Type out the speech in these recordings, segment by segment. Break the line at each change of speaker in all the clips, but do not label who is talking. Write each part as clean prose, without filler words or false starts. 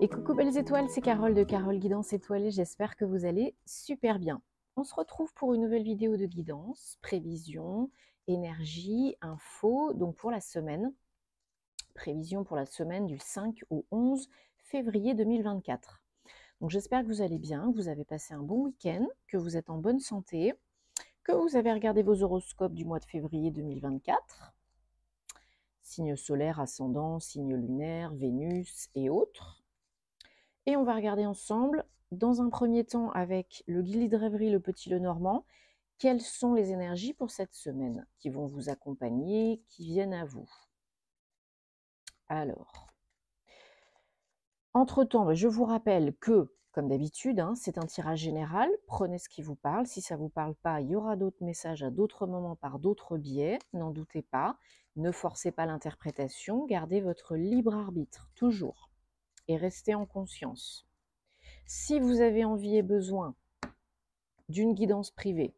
Et coucou belles étoiles, c'est Carole de Carole Guidance Étoilée, j'espère que vous allez super bien. On se retrouve pour une nouvelle vidéo de guidance, prévision, énergie, info, donc pour la semaine, prévision pour la semaine du 5 au 11 février 2024. Donc j'espère que vous allez bien, que vous avez passé un bon week-end, que vous êtes en bonne santé, que vous avez regardé vos horoscopes du mois de février 2024, signe solaire, ascendant, signe lunaire, Vénus et autres. Et on va regarder ensemble, dans un premier temps avec le guide de rêverie, le petit Lenormand, quelles sont les énergies pour cette semaine qui vont vous accompagner, qui viennent à vous. Alors, entre-temps, je vous rappelle que, comme d'habitude, c'est un tirage général, prenez ce qui vous parle. Si ça ne vous parle pas, il y aura d'autres messages à d'autres moments par d'autres biais, n'en doutez pas. Ne forcez pas l'interprétation, gardez votre libre arbitre, toujours, et restez en conscience. Si vous avez envie et besoin d'une guidance privée,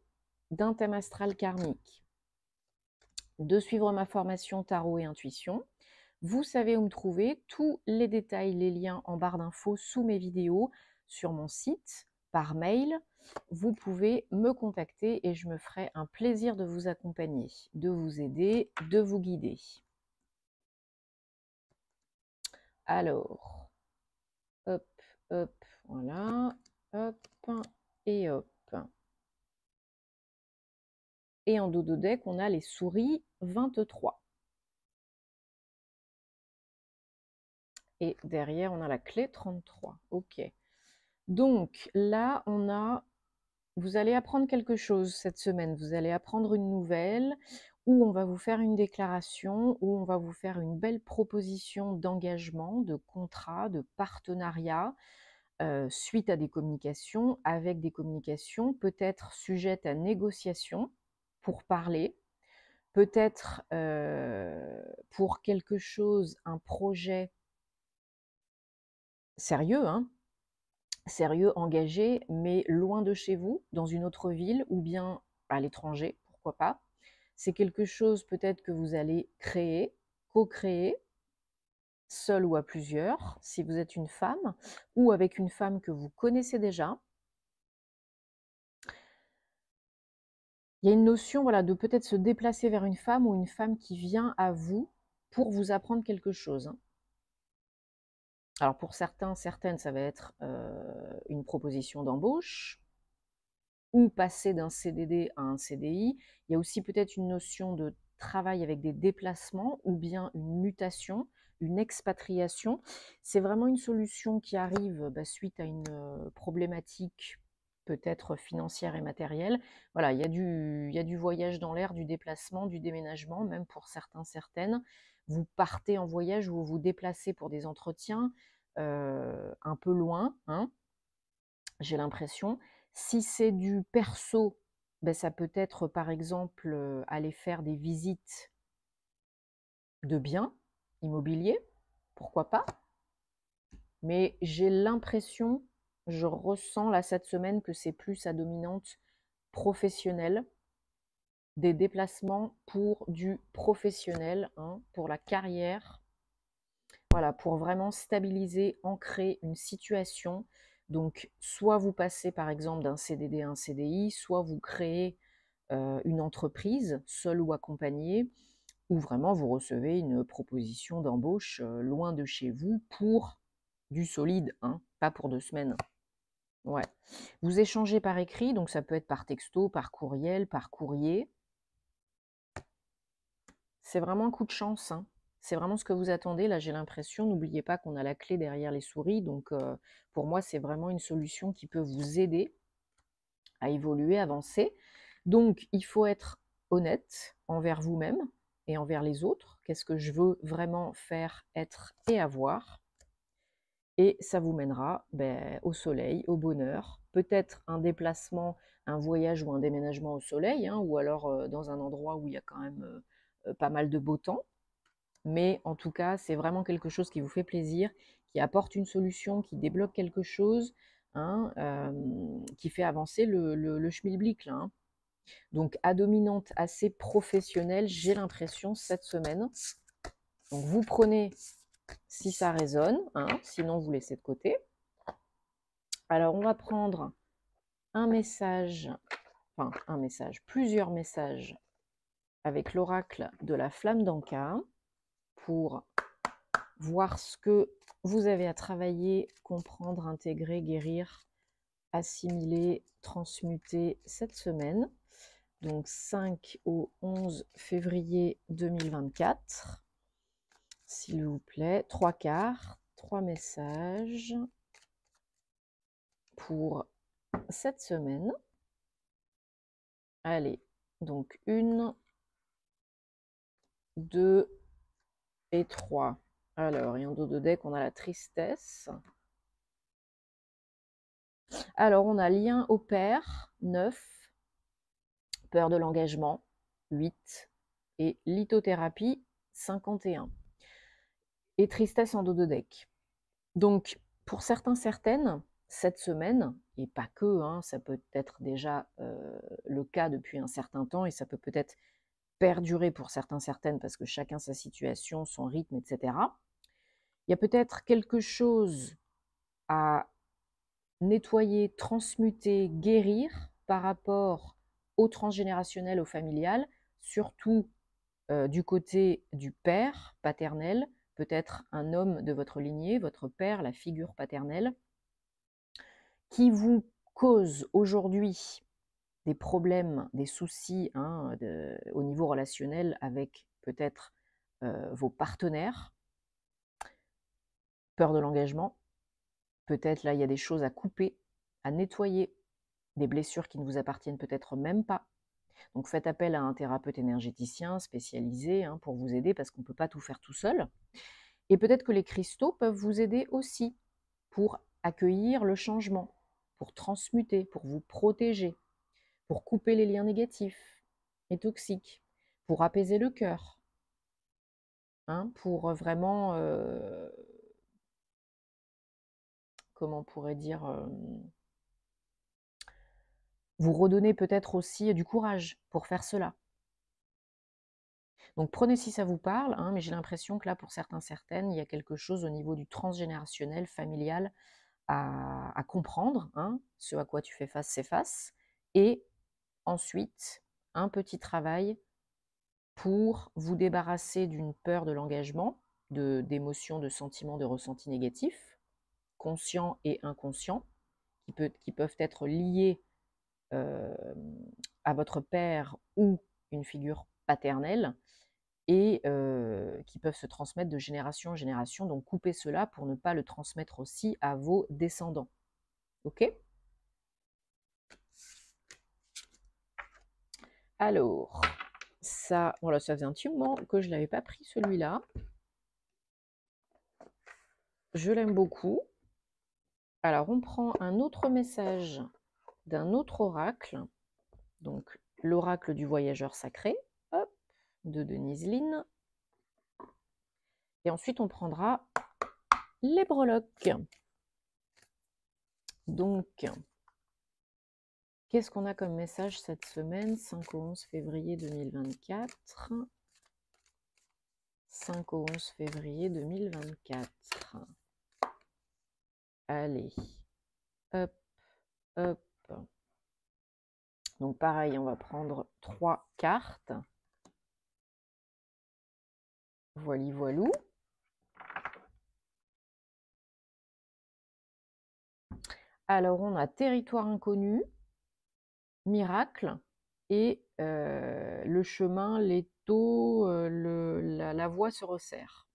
d'un thème astral karmique, de suivre ma formation tarot et intuition, vous savez où me trouver. Tous les détails, les liens en barre d'infos sous mes vidéos, sur mon site, par mail. Vous pouvez me contacter et je me ferai un plaisir de vous accompagner, de vous aider, de vous guider. Alors, hop, hop, voilà, hop, et hop. Et en dos de deck, on a les souris 23. Et derrière, on a la clé 33. Ok. Donc là, vous allez apprendre quelque chose cette semaine. Vous allez apprendre une nouvelle où on va vous faire une déclaration, où on va vous faire une belle proposition d'engagement, de contrat, de partenariat, suite à des communications, avec des communications peut-être sujettes à négociation pour parler, peut-être pour quelque chose, un projet sérieux, sérieux, engagé, mais loin de chez vous, dans une autre ville ou bien à l'étranger, pourquoi pas. C'est quelque chose peut-être que vous allez créer, co-créer, seul ou à plusieurs, si vous êtes une femme, ou avec une femme que vous connaissez déjà. Il y a une notion, voilà, de peut-être se déplacer vers une femme ou une femme qui vient à vous pour vous apprendre quelque chose. Alors pour certains, certaines, ça va être une proposition d'embauche ou passer d'un CDD à un CDI. Il y a aussi peut-être une notion de travail avec des déplacements ou bien une mutation, une expatriation. C'est vraiment une solution qui arrive suite à une problématique peut-être financière et matérielle. Voilà, il y a du voyage dans l'air, du déplacement, du déménagement, même pour certains, certaines. Vous partez en voyage ou vous vous déplacez pour des entretiens un peu loin, j'ai l'impression. Si c'est du perso, ça peut être par exemple aller faire des visites de biens immobiliers, pourquoi pas. Mais j'ai l'impression, je ressens là cette semaine que c'est plus à dominante professionnelle, des déplacements pour du professionnel, pour la carrière. Voilà, pour vraiment stabiliser, ancrer une situation. Donc, soit vous passez par exemple d'un CDD à un CDI, soit vous créez une entreprise, seule ou accompagnée, ou vraiment vous recevez une proposition d'embauche loin de chez vous pour du solide, pas pour 2 semaines. Ouais. Vous échangez par écrit, donc ça peut être par texto, par courriel, par courrier. C'est vraiment un coup de chance, C'est vraiment ce que vous attendez, là j'ai l'impression. N'oubliez pas qu'on a la clé derrière les souris, donc pour moi c'est vraiment une solution qui peut vous aider à évoluer, avancer. Donc il faut être honnête envers vous-même et envers les autres. Qu'est-ce que je veux vraiment faire, être et avoir? Et ça vous mènera au soleil, au bonheur. Peut-être un déplacement, un voyage ou un déménagement au soleil, ou alors dans un endroit où il y a quand même pas mal de beau temps. Mais en tout cas, c'est vraiment quelque chose qui vous fait plaisir, qui apporte une solution, qui débloque quelque chose, qui fait avancer le schmilblick, là. Donc, à dominante assez professionnelle, j'ai l'impression, cette semaine. Donc, vous prenez
si ça résonne, hein, sinon vous laissez de côté. Alors, on va prendre un message, plusieurs messages avec l'oracle de la flamme d'Anka pour voir ce que vous avez à travailler, comprendre, intégrer, guérir, assimiler, transmuter cette semaine. Donc 5 au 11 février 2024. S'il vous plaît, 3 quarts, 3 messages pour cette semaine. Allez, donc 1, 2 et 3. Alors, et en dos de deck, on a la tristesse. Alors, on a lien au père, 9, peur de l'engagement, 8, et lithothérapie, 51. Et tristesse en dos de deck. Donc, pour certains, certaines, cette semaine, et pas que, hein, ça peut être déjà le cas depuis un certain temps, et ça peut peut-être perdurer pour certains, certaines, parce que chacun sa situation, son rythme, etc. Il y a peut-être quelque chose à nettoyer, transmuter, guérir par rapport au transgénérationnel, au familial, surtout du côté du père paternel, peut-être un homme de votre lignée, votre père, la figure paternelle, qui vous cause aujourd'hui des problèmes, des soucis au niveau relationnel avec peut-être vos partenaires, peur de l'engagement, peut-être là il y a des choses à couper, à nettoyer, des blessures qui ne vous appartiennent peut-être même pas. Donc faites appel à un thérapeute énergéticien spécialisé pour vous aider parce qu'on ne peut pas tout faire tout seul. Et peut-être que les cristaux peuvent vous aider aussi pour accueillir le changement, pour transmuter, pour vous protéger, pour couper les liens négatifs et toxiques, pour apaiser le cœur, pour vraiment, comment on pourrait dire, vous redonner peut-être aussi du courage pour faire cela. Donc prenez si ça vous parle, mais j'ai l'impression que là, pour certains, certaines, il y a quelque chose au niveau du transgénérationnel, familial, à comprendre. Ce à quoi tu fais face, s'efface. Et ensuite, un petit travail pour vous débarrasser d'une peur de l'engagement, d'émotions, de sentiments, de ressentis négatifs, conscients et inconscients, qui peuvent être liés à votre père ou une figure paternelle, et qui peuvent se transmettre de génération en génération. Donc coupez cela pour ne pas le transmettre aussi à vos descendants. Ok? Alors, ça, voilà, ça faisait un petit moment que je ne l'avais pas pris celui-là. Je l'aime beaucoup. Alors, on prend un autre message d'un autre oracle. Donc, l'oracle du voyageur sacré, hop, de Denise Lynn. Et ensuite, on prendra les breloques. Donc, qu'est-ce qu'on a comme message cette semaine, 5 au 11 février 2024 ? 5 au 11 février 2024. Allez, hop, hop. Donc pareil, on va prendre 3 cartes. Voili voilou. Alors on a territoire inconnu, miracle et le chemin, l'étau, la voie se resserre.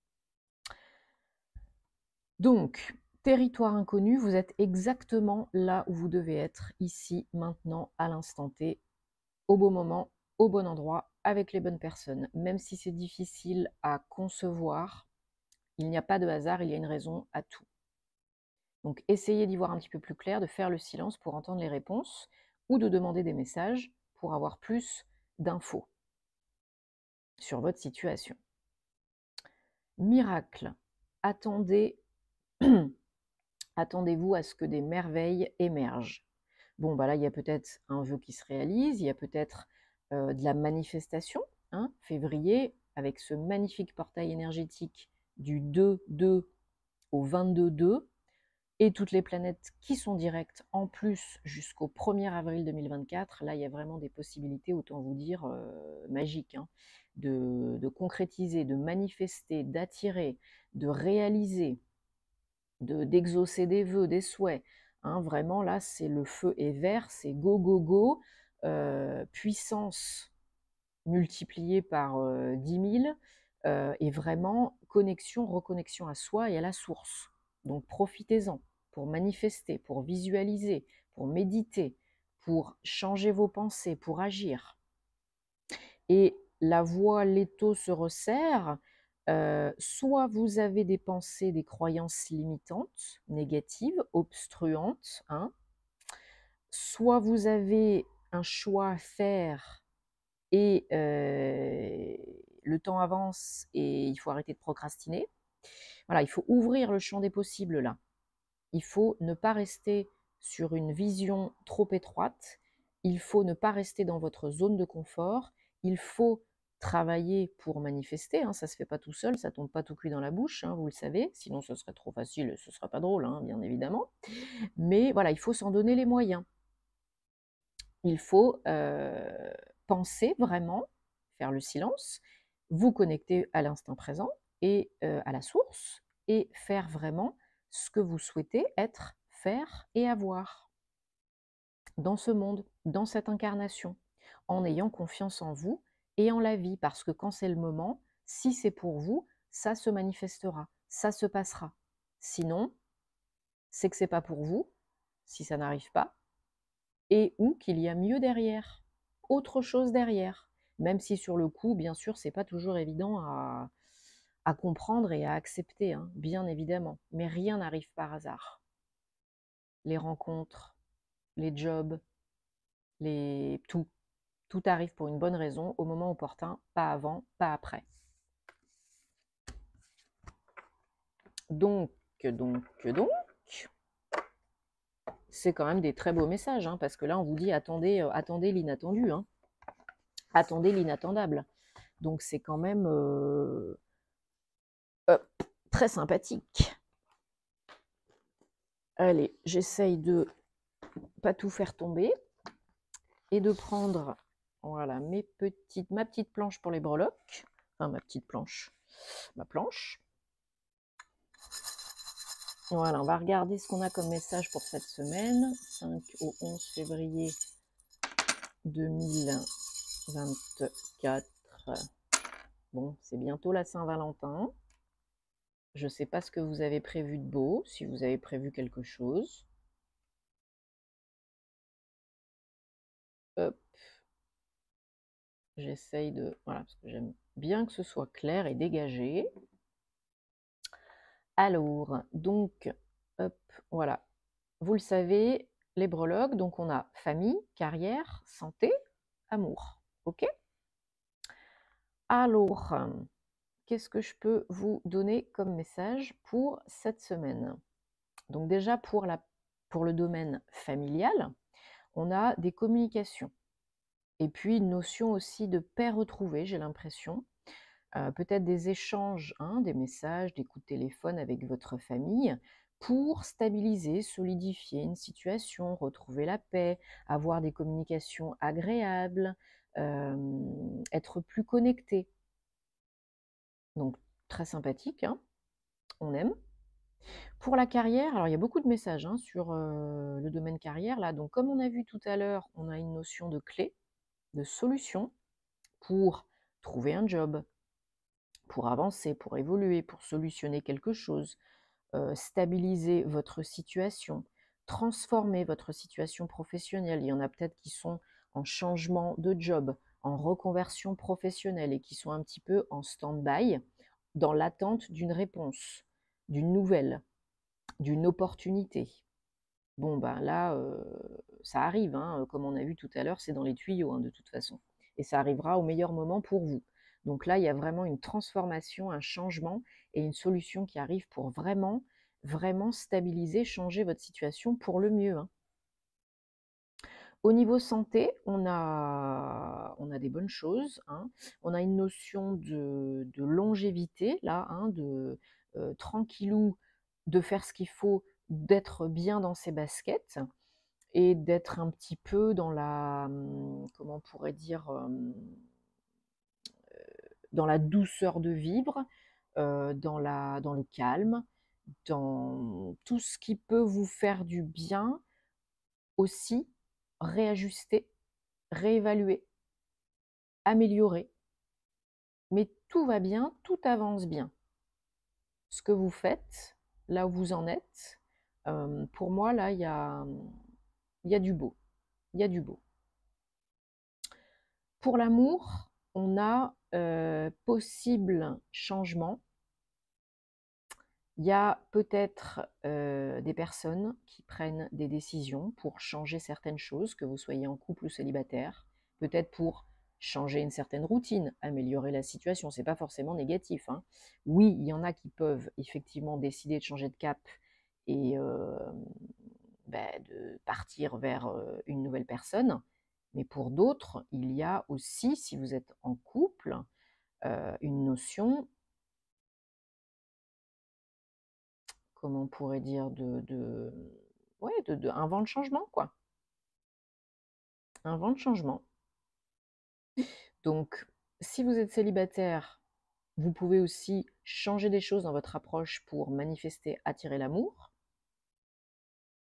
Donc, territoire inconnu, vous êtes exactement là où vous devez être, ici, maintenant, à l'instant T, au bon moment, au bon endroit, avec les bonnes personnes. Même si c'est difficile à concevoir, il n'y a pas de hasard, il y a une raison à tout. Donc essayez d'y voir un petit peu plus clair, de faire le silence pour entendre les réponses, ou de demander des messages pour avoir plus d'infos sur votre situation. Miracle, attendez-vous à ce que des merveilles émergent. Bon, bah là, il y a peut-être un vœu qui se réalise, il y a peut-être de la manifestation. Février, avec ce magnifique portail énergétique du 2-2 au 22-2, et toutes les planètes qui sont directes en plus jusqu'au 1er avril 2024, là il y a vraiment des possibilités, autant vous dire, magiques, hein, de concrétiser, de manifester, d'attirer, de réaliser, d'exaucer des vœux, des souhaits. Hein, vraiment là c'est le feu est vert, c'est go go go, puissance multipliée par 10 000, et vraiment connexion, reconnexion à soi et à la source. Donc profitez-en pour manifester, pour visualiser, pour méditer, pour changer vos pensées, pour agir. Et la voie Leto se resserre, soit vous avez des pensées, des croyances limitantes, négatives, obstruantes, hein, soit vous avez un choix à faire et le temps avance et il faut arrêter de procrastiner. Voilà, il faut ouvrir le champ des possibles là. Il faut ne pas rester sur une vision trop étroite. Il faut ne pas rester dans votre zone de confort. Il faut travailler pour manifester. Hein, ça ne se fait pas tout seul, ça ne tombe pas tout cuit dans la bouche, hein, vous le savez. Sinon, ce serait trop facile et ce ne serait pas drôle, hein, bien évidemment. Mais voilà, il faut s'en donner les moyens. Il faut penser vraiment, faire le silence, vous connecter à l'instant présent et à la source, et faire vraiment ce que vous souhaitez être, faire et avoir dans ce monde, dans cette incarnation, en ayant confiance en vous et en la vie, parce que quand c'est le moment, si c'est pour vous, ça se manifestera, ça se passera. Sinon, c'est que c'est pas pour vous, si ça n'arrive pas, et ou qu'il y a mieux derrière, autre chose derrière, même si sur le coup, bien sûr, c'est pas toujours évident à comprendre et à accepter, hein, bien évidemment, mais rien n'arrive par hasard. Les rencontres, les jobs, tout arrive pour une bonne raison, au moment opportun, pas avant, pas après. Donc, c'est quand même des très beaux messages, hein, parce que là, on vous dit attendez, attendez l'inattendu, hein. Attendez l'inattendable. Donc, c'est quand même très sympathique. Allez, j'essaye de pas tout faire tomber et de prendre, voilà, ma petite planche pour les breloques. Enfin, ma planche. Voilà, on va regarder ce qu'on a comme message pour cette semaine, 5 au 11 février 2024. Bon, c'est bientôt la Saint-Valentin. Je ne sais pas ce que vous avez prévu de beau, si vous avez prévu quelque chose. Hop. J'essaye de... Voilà, parce que j'aime bien que ce soit clair et dégagé. Alors, donc, hop, voilà. Vous le savez, les breloques, donc on a famille, carrière, santé, amour. OK? Alors, qu'est-ce que je peux vous donner comme message pour cette semaine? Donc déjà, pour le domaine familial, on a des communications. Et puis une notion aussi de paix retrouvée, j'ai l'impression. Peut-être des échanges, hein, des messages, des coups de téléphone avec votre famille pour stabiliser, solidifier une situation, retrouver la paix, avoir des communications agréables, être plus connecté. Donc très sympathique, hein, on aime. Pour la carrière, alors il y a beaucoup de messages, hein, sur le domaine carrière là. Donc comme on a vu tout à l'heure, on a une notion de clé, de solution pour trouver un job, pour avancer, pour évoluer, pour solutionner quelque chose, stabiliser votre situation, transformer votre situation professionnelle. Il y en a peut-être qui sont en changement de job, en reconversion professionnelle et qui sont un petit peu en stand-by dans l'attente d'une réponse, d'une nouvelle, d'une opportunité. Bon, ben là, ça arrive, hein, comme on a vu tout à l'heure, c'est dans les tuyaux, hein, de toute façon. Et ça arrivera au meilleur moment pour vous. Donc là, il y a vraiment une transformation, un changement et une solution qui arrive pour vraiment, vraiment stabiliser, changer votre situation pour le mieux, hein. Au niveau santé, on a des bonnes choses, hein. On a une notion de longévité là, hein, de, tranquillou, de faire ce qu'il faut, d'être bien dans ses baskets et d'être un petit peu dans la, comment on pourrait dire? Dans la douceur de vivre, dans le calme, dans tout ce qui peut vous faire du bien aussi, réajuster, réévaluer, améliorer. Mais tout va bien, tout avance bien. Ce que vous faites, là où vous en êtes, pour moi, là, il y a du beau. Il y a du beau. Pour l'amour, on a possible changement. Il y a peut-être des personnes qui prennent des décisions pour changer certaines choses, que vous soyez en couple ou célibataire, peut-être pour changer une certaine routine, améliorer la situation, c'est pas forcément négatif, hein. Oui, il y en a qui peuvent effectivement décider de changer de cap et de partir vers une nouvelle personne, mais pour d'autres, il y a aussi, si vous êtes en couple, une notion, comment on pourrait dire, ouais, un vent de changement, quoi. Un vent de changement. Donc, si vous êtes célibataire, vous pouvez aussi changer des choses dans votre approche pour manifester, attirer l'amour.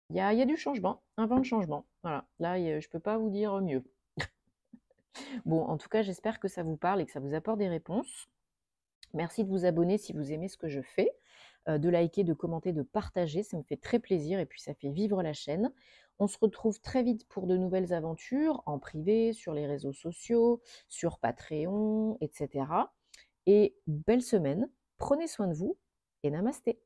Il y a du changement, un vent de changement. Voilà, là, je ne peux pas vous dire mieux. Bon, en tout cas, j'espère que ça vous parle et que ça vous apporte des réponses. Merci de vous abonner si vous aimez ce que je fais, de liker, de commenter, de partager, ça me fait très plaisir et puis ça fait vivre la chaîne. On se retrouve très vite pour de nouvelles aventures, en privé, sur les réseaux sociaux, sur Patreon, etc. Et belle semaine, prenez soin de vous et namasté.